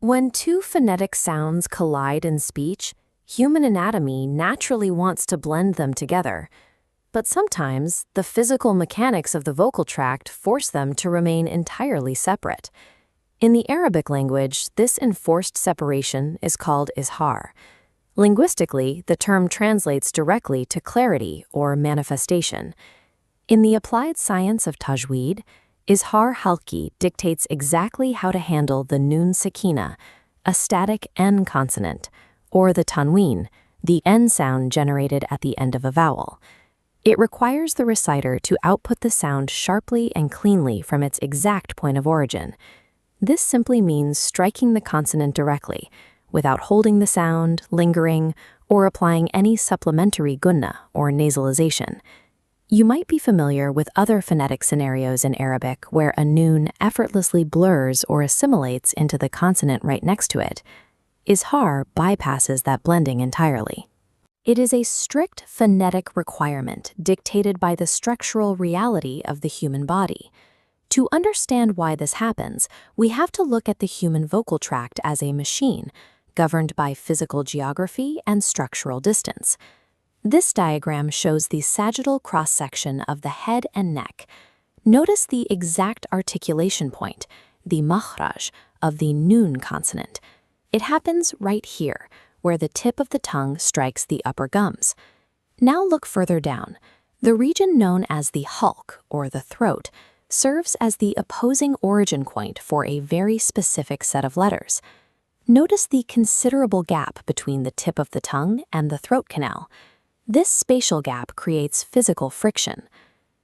When two phonetic sounds collide in speech, human anatomy naturally wants to blend them together. But sometimes, the physical mechanics of the vocal tract force them to remain entirely separate. In the Arabic language, this enforced separation is called izhar. Linguistically, the term translates directly to clarity or manifestation. In the applied science of Tajweed, Izhar Halqi dictates exactly how to handle the Noon Sakinah, a static N consonant, or the Tanween, the N sound generated at the end of a vowel. It requires the reciter to output the sound sharply and cleanly from its exact point of origin. This simply means striking the consonant directly, without holding the sound, lingering, or applying any supplementary gunna or nasalization. You might be familiar with other phonetic scenarios in Arabic where a noon effortlessly blurs or assimilates into the consonant right next to it. Izhar bypasses that blending entirely. It is a strict phonetic requirement dictated by the structural reality of the human body. To understand why this happens, we have to look at the human vocal tract as a machine, governed by physical geography and structural distance. This diagram shows the sagittal cross-section of the head and neck. Notice the exact articulation point, the makhraj, of the noon consonant. It happens right here, where the tip of the tongue strikes the upper gums. Now look further down. The region known as the Halq, or the throat, serves as the opposing origin point for a very specific set of letters. Notice the considerable gap between the tip of the tongue and the throat canal. This spatial gap creates physical friction.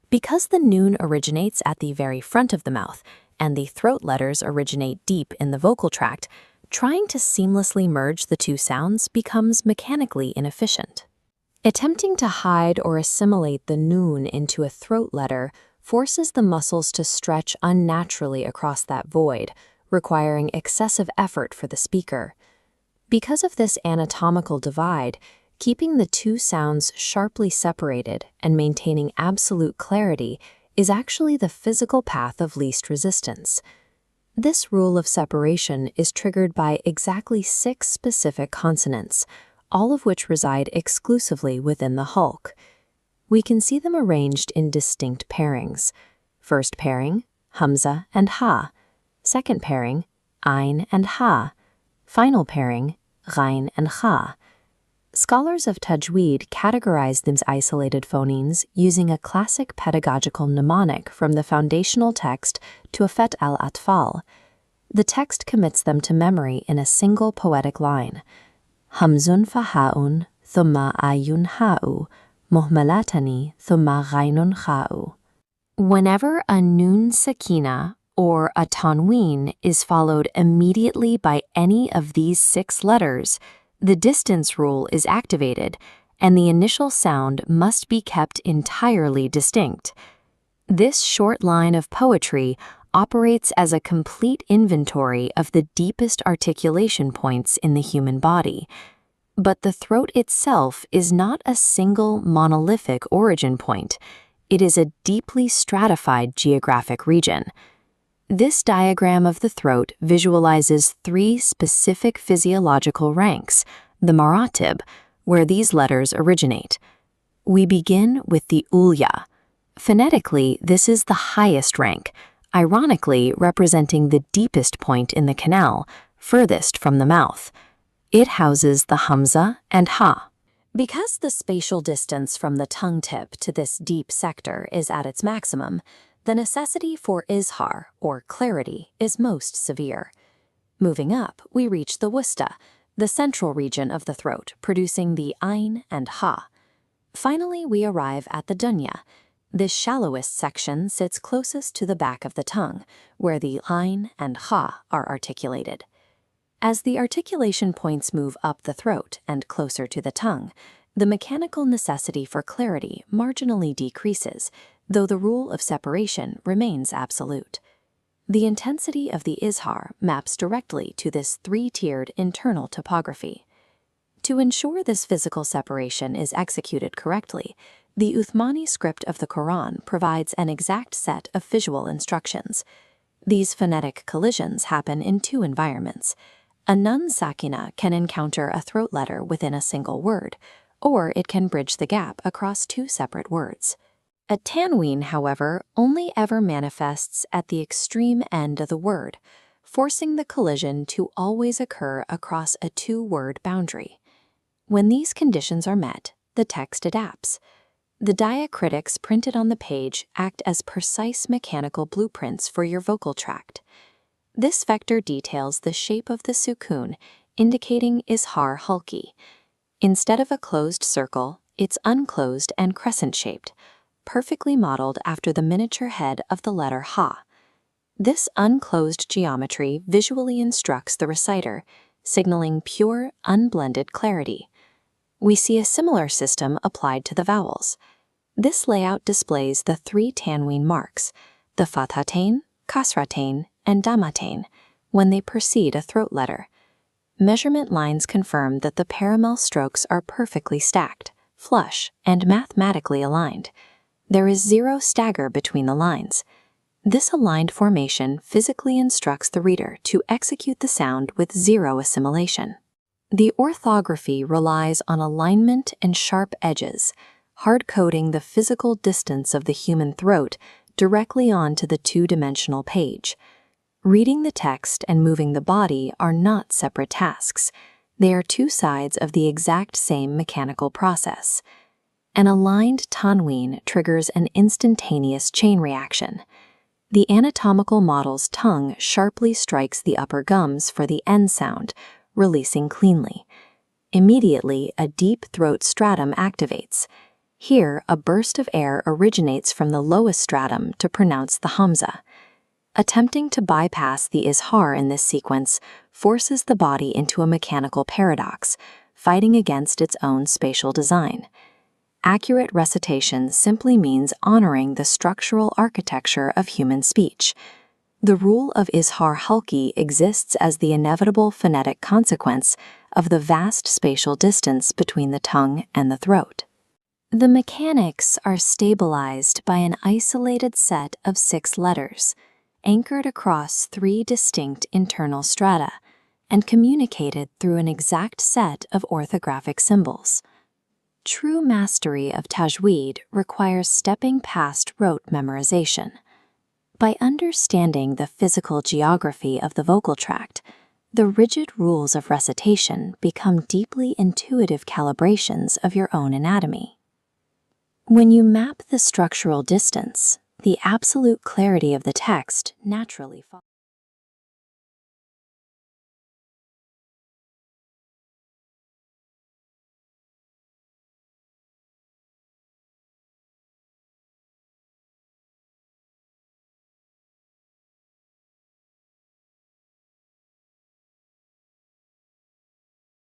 Because the noon originates at the very front of the mouth and the throat letters originate deep in the vocal tract, trying to seamlessly merge the two sounds becomes mechanically inefficient. Attempting to hide or assimilate the noon into a throat letter forces the muscles to stretch unnaturally across that void, requiring excessive effort for the speaker. Because of this anatomical divide, keeping the two sounds sharply separated and maintaining absolute clarity is actually the physical path of least resistance. This rule of separation is triggered by exactly 6 specific consonants, all of which reside exclusively within the Halq. We can see them arranged in distinct pairings. First pairing, Hamza and Ha. Second pairing, Ain and Ha. Final pairing, Ghain and Kha. Scholars of Tajweed categorize these isolated phonemes using a classic pedagogical mnemonic from the foundational text Tu'fat al-Atfal. The text commits them to memory in a single poetic line. Hamzun faha'un thumma ayun ha'u, muhmalatani thumma ghainun kha'u. Whenever a Noon Sakinah or a Tanween is followed immediately by any of these 6 letters, the distance rule is activated, and the initial sound must be kept entirely distinct. This short line of poetry operates as a complete inventory of the deepest articulation points in the human body. But the throat itself is not a single monolithic origin point. It is a deeply stratified geographic region. This diagram of the throat visualizes 3 specific physiological ranks, the maratib, where these letters originate. We begin with the ulya. Phonetically, this is the highest rank, ironically representing the deepest point in the canal, furthest from the mouth. It houses the Hamza and Ha. Because the spatial distance from the tongue tip to this deep sector is at its maximum, the necessity for izhar, or clarity, is most severe. Moving up, we reach the wusta, the central region of the throat, producing the ain and ha. Finally, we arrive at the dunya. This shallowest section sits closest to the back of the tongue, where the ain and ha are articulated. As the articulation points move up the throat and closer to the tongue, the mechanical necessity for clarity marginally decreases, though the rule of separation remains absolute. The intensity of the izhar maps directly to this 3-tiered internal topography. To ensure this physical separation is executed correctly, the Uthmani script of the Quran provides an exact set of visual instructions. These phonetic collisions happen in 2 environments: A Noon Sakinah can encounter a throat letter within a single word, or it can bridge the gap across two separate words. A Tanween, however, only ever manifests at the extreme end of the word, forcing the collision to always occur across a two-word boundary. When these conditions are met, the text adapts. The diacritics printed on the page act as precise mechanical blueprints for your vocal tract. This vector details the shape of the sukoon, indicating Izhar Halqi. Instead of a closed circle, it's unclosed and crescent-shaped, perfectly modeled after the miniature head of the letter ha. This unclosed geometry visually instructs the reciter, signaling pure, unblended clarity. We see a similar system applied to the vowels. This layout displays the three Tanween marks, the fathatain, kasratain, and damatain, when they precede a throat letter. Measurement lines confirm that the parallel strokes are perfectly stacked, flush, and mathematically aligned. There is zero stagger between the lines. This aligned formation physically instructs the reader to execute the sound with zero assimilation. The orthography relies on alignment and sharp edges, hard-coding the physical distance of the human throat directly onto the two-dimensional page. Reading the text and moving the body are not separate tasks. They are two sides of the exact same mechanical process. An aligned Tanween triggers an instantaneous chain reaction. The anatomical model's tongue sharply strikes the upper gums for the N sound, releasing cleanly. Immediately, a deep throat stratum activates. Here, a burst of air originates from the lowest stratum to pronounce the hamza. Attempting to bypass the izhar in this sequence forces the body into a mechanical paradox, fighting against its own spatial design. Accurate recitation simply means honoring the structural architecture of human speech. The rule of Izhar Halqi exists as the inevitable phonetic consequence of the vast spatial distance between the tongue and the throat. The mechanics are stabilized by an isolated set of 6 letters, anchored across 3 distinct internal strata, and communicated through an exact set of orthographic symbols. True mastery of Tajweed requires stepping past rote memorization. By understanding the physical geography of the vocal tract, the rigid rules of recitation become deeply intuitive calibrations of your own anatomy. When you map the structural distance, the absolute clarity of the text naturally follows.